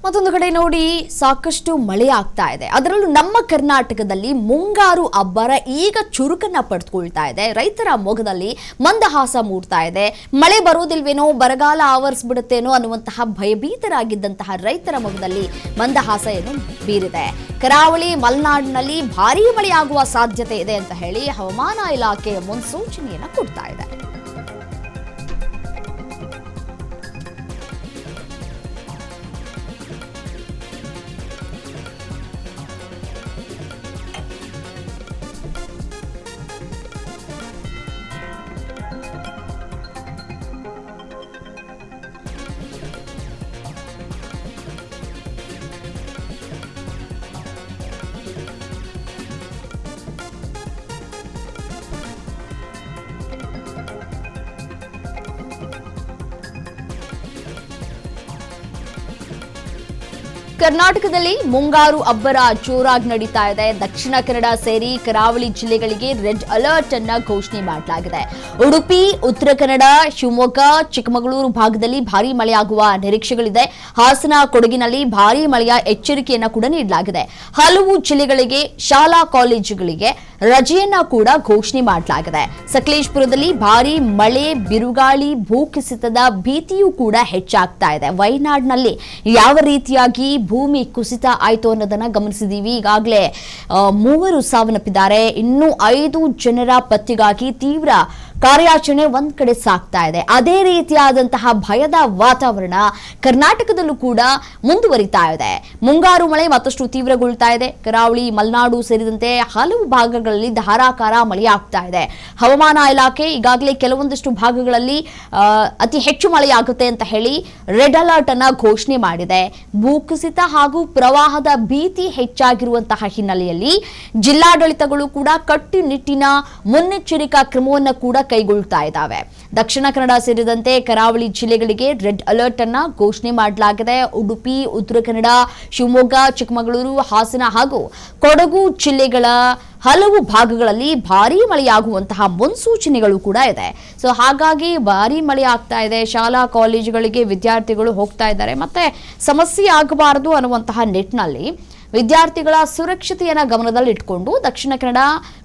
ಮತ್ತೊಂದು ಕಡೆ ನೋಡಿ ಸಾಕಷ್ಟು ಮಳೆ ಆಗ್ತಾ ಇದೆ. ಅದರಲ್ಲೂ ನಮ್ಮ ಕರ್ನಾಟಕದಲ್ಲಿ ಮುಂಗಾರು ಅಬ್ಬರ ಈಗ ಚುರುಕನ್ನ ಪಡೆದುಕೊಳ್ತಾ ಇದೆ. ರೈತರ ಮೊಗದಲ್ಲಿ ಮಂದಹಾಸ ಮೂಡ್ತಾ ಇದೆ. ಮಳೆ ಬರೋದಿಲ್ವೇನೋ, ಬರಗಾಲ ಆವರಿಸ್ಬಿಡುತ್ತೇನೋ ಅನ್ನುವಂತಹ ಭಯಭೀತರಾಗಿದ್ದಂತಹ ರೈತರ ಮೊಗದಲ್ಲಿ ಮಂದಹಾಸ ಏನು ಬೀರಿದೆ. ಕರಾವಳಿ ಮಲೆನಾಡಿನಲ್ಲಿ ಭಾರೀ ಮಳೆಯಾಗುವ ಸಾಧ್ಯತೆ ಇದೆ ಅಂತ ಹೇಳಿ ಹವಾಮಾನ ಇಲಾಖೆ ಮುನ್ಸೂಚನೆಯನ್ನ ಕೊಡ್ತಾ ಇದೆ. ಕರ್ನಾಟಕದಲ್ಲಿ ಮುಂಗಾರು ಅಬ್ಬರ ಜೋರಾಗಿ ನಡೀತಾ ಇದೆ. ದಕ್ಷಿಣ ಕನ್ನಡ ಸೇರಿ ಕರಾವಳಿ ಜಿಲ್ಲೆಗಳಿಗೆ ರೆಡ್ ಅಲರ್ಟ್ ಅನ್ನ ಘೋಷಣೆ ಮಾಡಲಾಗಿದೆ. ಉಡುಪಿ, ಉತ್ತರ ಕನ್ನಡ, ಶಿವಮೊಗ್ಗ, ಚಿಕ್ಕಮಗಳೂರು ಭಾಗದಲ್ಲಿ ಭಾರೀ ಮಳೆಯಾಗುವ ನಿರೀಕ್ಷೆಗಳಿದೆ. ಹಾಸನ, ಕೊಡಗಿನಲ್ಲಿ ಭಾರೀ ಮಳೆಯ ಎಚ್ಚರಿಕೆಯನ್ನ ಕೂಡ ನೀಡಲಾಗಿದೆ. ಹಲವು ಜಿಲ್ಲೆಗಳಿಗೆ, ಶಾಲಾ ಕಾಲೇಜುಗಳಿಗೆ ರಜೆಯನ್ನ ಕೂಡ ಘೋಷಣೆ ಮಾಡಲಾಗಿದೆ. ಸಕಲೇಶಪುರದಲ್ಲಿ ಭಾರೀ ಮಳೆ, ಬಿರುಗಾಳಿ, ಭೂಕುಸಿತದ ಭೀತಿಯೂ ಕೂಡ ಹೆಚ್ಚಾಗ್ತಾ ಇದೆ. ವಯನಾಡಿನಲ್ಲಿ ಯಾವ ರೀತಿಯಾಗಿ ಭೂಮಿ ಕುಸಿತ ಆಯಿತು ಅನ್ನೋದನ್ನ ಗಮನಿಸಿದೀವಿ. ಈಗಾಗಲೇ 3 ಸಾವನ್ನಪ್ಪಿದ್ದಾರೆ. ಇನ್ನೂ 5 ಜನರ ಪತ್ತೆಗಾಗಿ ತೀವ್ರ ಕಾರ್ಯಾಚರಣೆ ಒಂದ್ ಕಡೆ ಸಾಗ್ತಾ ಇದೆ. ಅದೇ ರೀತಿಯಾದಂತಹ ಭಯದ ವಾತಾವರಣ ಕರ್ನಾಟಕದಲ್ಲೂ ಕೂಡ ಮುಂದುವರಿತಾ ಇದೆ. ಮುಂಗಾರು ಮಳೆ ಮತ್ತಷ್ಟು ತೀವ್ರಗೊಳ್ತಾ ಇದೆ. ಕರಾವಳಿ, ಮಲೆನಾಡು ಸೇರಿದಂತೆ ಹಲವು ಭಾಗಗಳಲ್ಲಿ ಧಾರಾಕಾರ ಮಳೆಯಾಗ್ತಾ ಇದೆ. ಹವಾಮಾನ ಇಲಾಖೆ ಈಗಾಗಲೇ ಕೆಲವೊಂದಿಷ್ಟು ಭಾಗಗಳಲ್ಲಿ ಅತಿ ಹೆಚ್ಚು ಮಳೆಯಾಗುತ್ತೆ ಅಂತ ಹೇಳಿ ರೆಡ್ ಅಲರ್ಟ್ ಅನ್ನ ಘೋಷಣೆ ಮಾಡಿದೆ. ಭೂಕುಸಿತ ಹಾಗೂ ಪ್ರವಾಹದ ಭೀತಿ ಹೆಚ್ಚಾಗಿರುವಂತಹ ಹಿನ್ನೆಲೆಯಲ್ಲಿ ಜಿಲ್ಲಾಡಳಿತಗಳು ಕೂಡ ಕಟ್ಟುನಿಟ್ಟಿನ ಮುನ್ನೆಚ್ಚರಿಕಾ ಕ್ರಮವನ್ನು ಕೂಡ ಕೈಗೊಳ್ತಾ ಇದ್ದಾವೆ. ದಕ್ಷಿಣ ಕನ್ನಡ ಸೇರಿದಂತೆ ಕರಾವಳಿ ಜಿಲ್ಲೆಗಳಿಗೆ ರೆಡ್ ಅಲರ್ಟ್ ಅನ್ನ ಘೋಷಣೆ ಮಾಡಲಾಗಿದೆ. ಉಡುಪಿ, ಉತ್ತರ ಕನ್ನಡ, ಶಿವಮೊಗ್ಗ, ಚಿಕ್ಕಮಗಳೂರು, ಹಾಸನ ಹಾಗೂ ಕೊಡಗು ಜಿಲ್ಲೆಗಳ ಹಲವು ಭಾಗಗಳಲ್ಲಿ ಭಾರೀ ಮಳೆಯಾಗುವಂತಹ ಮುನ್ಸೂಚನೆಗಳು ಕೂಡ ಇದೆ. ಸೊ ಹಾಗಾಗಿ ಭಾರೀ ಮಳೆ ಆಗ್ತಾ ಇದೆ. ಶಾಲಾ ಕಾಲೇಜುಗಳಿಗೆ ವಿದ್ಯಾರ್ಥಿಗಳು ಹೋಗ್ತಾ ಇದ್ದಾರೆ. ಮತ್ತೆ ಸಮಸ್ಯೆ ಆಗಬಾರದು ಅನ್ನುವಂತಹ ನಿಟ್ಟಿನಲ್ಲಿ ವಿದ್ಯಾರ್ಥಿಗಳ ಸುರಕ್ಷತೆಯನ್ನ ಗಮನದಲ್ಲಿಟ್ಟುಕೊಂಡು ದಕ್ಷಿಣ ಕನ್ನಡ,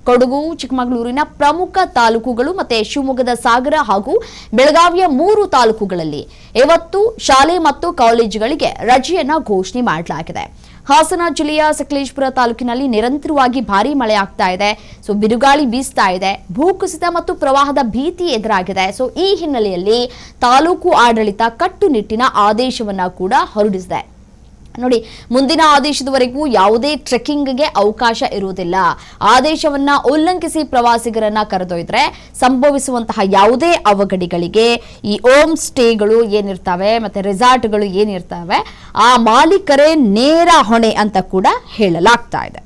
ಕೊಡಗು, ಚಿಕ್ಕಮಗಳೂರಿನ ಪ್ರಮುಖ ತಾಲೂಕುಗಳು ಮತ್ತೆ ಶಿವಮೊಗ್ಗದ ಸಾಗರ ಹಾಗೂ ಬೆಳಗಾವಿಯ 3 ತಾಲೂಕುಗಳಲ್ಲಿ ಇವತ್ತು ಶಾಲೆ ಮತ್ತು ಕಾಲೇಜುಗಳಿಗೆ ರಜೆಯನ್ನ ಘೋಷಣೆ ಮಾಡಲಾಗಿದೆ. ಹಾಸನ ಜಿಲ್ಲೆಯ ಸಕಲೇಶಪುರ ತಾಲೂಕಿನಲ್ಲಿ ನಿರಂತರವಾಗಿ ಭಾರೀ ಮಳೆ ಆಗ್ತಾ ಇದೆ. ಸೊ ಬಿರುಗಾಳಿ ಬೀಸ್ತಾ ಇದೆ. ಭೂಕುಸಿತ ಮತ್ತು ಪ್ರವಾಹದ ಭೀತಿ ಎದುರಾಗಿದೆ. ಸೊ ಈ ಹಿನ್ನೆಲೆಯಲ್ಲಿ ತಾಲೂಕು ಆಡಳಿತ ಕಟ್ಟುನಿಟ್ಟಿನ ಆದೇಶವನ್ನ ಕೂಡ ಹೊರಡಿಸಿದೆ. ನೋಡಿ, ಮುಂದಿನ ಆದೇಶದವರೆಗೂ ಯಾವುದೇ ಟ್ರೆಕ್ಕಿಂಗ್ಗೆ ಅವಕಾಶ ಇರುವುದಿಲ್ಲ. ಆದೇಶವನ್ನ ಉಲ್ಲಂಘಿಸಿ ಪ್ರವಾಸಿಗರನ್ನ ಕರೆದೊಯ್ದ್ರೆ ಸಂಭವಿಸುವಂತಹ ಯಾವುದೇ ಅವಘಡಗಳಿಗೆ ಈ ಹೋಮ್ ಸ್ಟೇಗಳು ಏನಿರ್ತವೆ ಮತ್ತೆ ರೆಸಾರ್ಟ್ಗಳು ಏನಿರ್ತವೆ ಆ ಮಾಲೀಕರೇ ನೇರ ಹೊಣೆ ಅಂತ ಕೂಡ ಹೇಳಲಾಗ್ತಾ ಇದೆ.